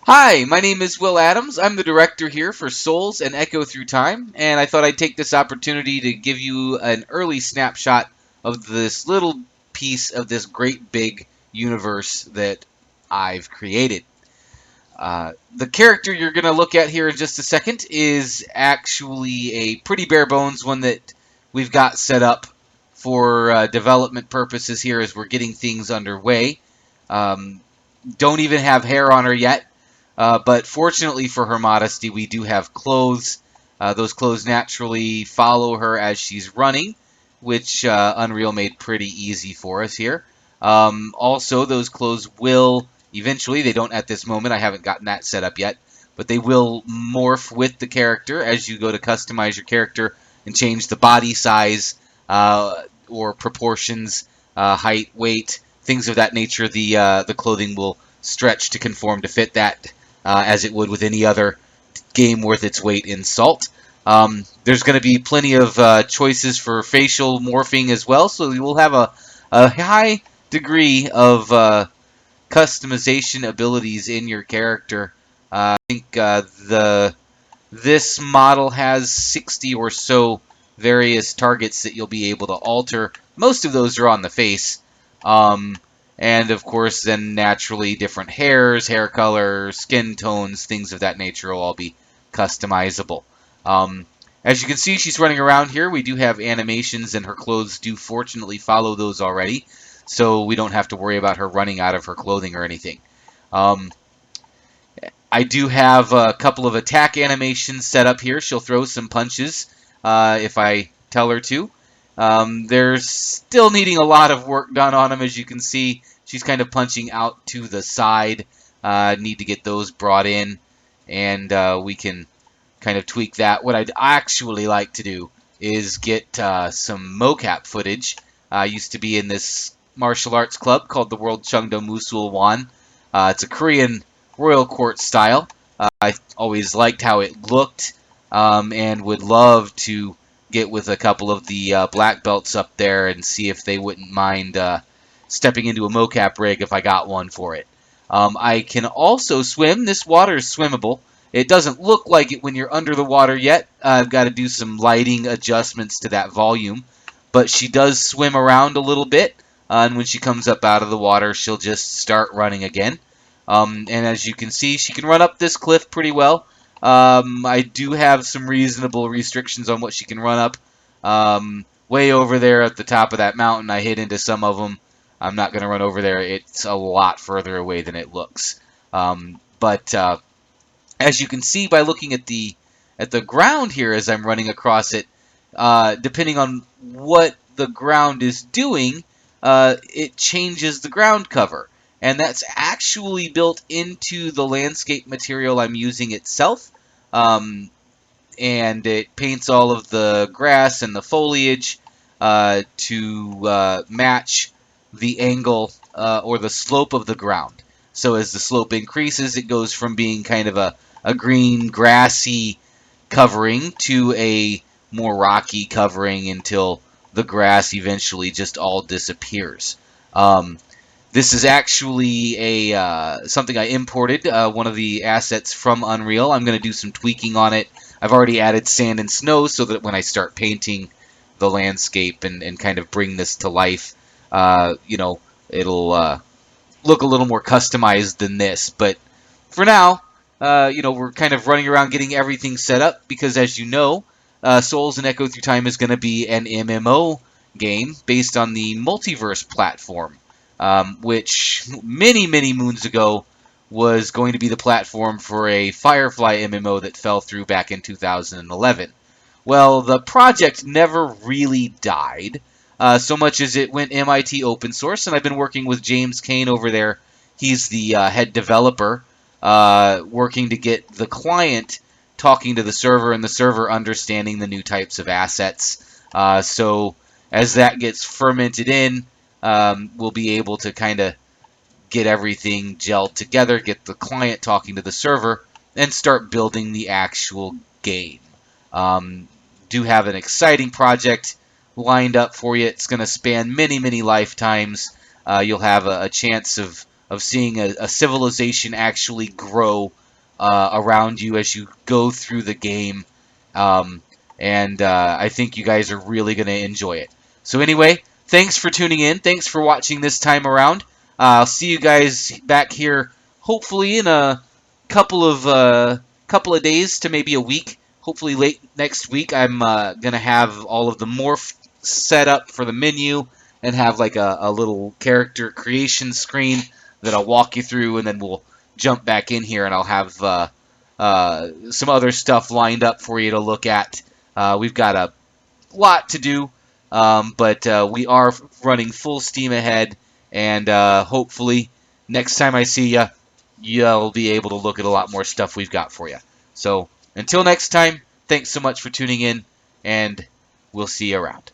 Hi, my name is Will Adams. I'm the director here for Souls and Echo Through Time, and I thought I'd take this opportunity to give you an early snapshot of this little piece of this great big universe that I've created. The character you're going to look at here in just a second is actually a pretty bare bones one that we've got set up for development purposes here as we're getting things underway. Um, don't even have hair on her yet. But fortunately for her modesty, we do have clothes. Those clothes naturally follow her as she's running, which Unreal made pretty easy for us here. Also, those clothes will eventually, they don't at this moment, I haven't gotten that set up yet, but they will morph with the character as you go to customize your character and change the body size or proportions, height, weight, things of that nature. The clothing will stretch to conform to fit that as it would with any other game worth its weight in salt. There's going to be plenty of choices for facial morphing as well, so you will have a high degree of customization abilities in your character. I think this model has 60 or so various targets that you'll be able to alter. Most of those are on the face. Um, and of course, then naturally, different hairs, hair color, skin tones, things of that nature will all be customizable. Um, as you can see, she's running around here. We do have animations, and her clothes do fortunately follow those already, so we don't have to worry about her running out of her clothing or anything. Um, I do have a couple of attack animations set up here. She'll throw some punches if I tell her to. They're still needing a lot of work done on them, as you can see. She's kind of punching out to the side. Need to get those brought in, and we can kind of tweak that. What I'd actually like to do is get some mocap footage. I used to be in this martial arts club called the World Chungdo Musul Wan. It's a Korean royal court style. I always liked how it looked and would love to get with a couple of the black belts up there and see if they wouldn't mind stepping into a mocap rig if I got one for it. I can also swim. This water is swimmable. It doesn't look like it when you're under the water yet. I've got to do some lighting adjustments to that volume. But she does swim around a little bit, and when she comes up out of the water, she'll just start running again. And as you can see, she can run up this cliff pretty well. I do have some reasonable restrictions on what she can run up. Way over there at the top of that mountain, I hit into some of them. I'm not going to run over there. It's a lot further away than it looks. But as you can see by looking at the ground here as I'm running across it, depending on what the ground is doing, it changes the ground cover. And that's actually built into the landscape material I'm using itself. Um, and it paints all of the grass and the foliage to match the angle or the slope of the ground. So as the slope increases, it goes from being kind of a green, grassy covering to a more rocky covering until the grass eventually just all disappears. Um, this is actually a something I imported, one of the assets from Unreal. I'm going to do some tweaking on it. I've already added sand and snow so that when I start painting the landscape and kind of bring this to life, it'll look a little more customized than this. But for now, we're kind of running around getting everything set up because, as you know, Souls and Echo Through Time is going to be an MMO game based on the Multiverse platform, which many, many moons ago was going to be the platform for a Firefly MMO that fell through back in 2011. Well, the project never really died, so much as it went MIT open source, and I've been working with James Kane over there. He's the head developer, working to get the client talking to the server and the server understanding the new types of assets. So as that gets fermented in, we'll be able to kind of get everything gelled together, get the client talking to the server, and start building the actual game. Um, do have an exciting project lined up for you. It's going to span many, many lifetimes. You'll have a chance of of seeing a civilization actually grow around you as you go through the game. Um, and I think you guys are really going to enjoy it. So anyway, thanks for tuning in. Thanks for watching this time around. I'll see you guys back here hopefully in a couple of days to maybe a week. Hopefully late next week, I'm gonna have all of the morph set up for the menu and have like a little character creation screen that I'll walk you through, and then we'll jump back in here and I'll have some other stuff lined up for you to look at. We've got a lot to do, but we are running full steam ahead, and hopefully next time I see you, you'll be able to look at a lot more stuff we've got for you. So until next time, thanks so much for tuning in, and we'll see you around.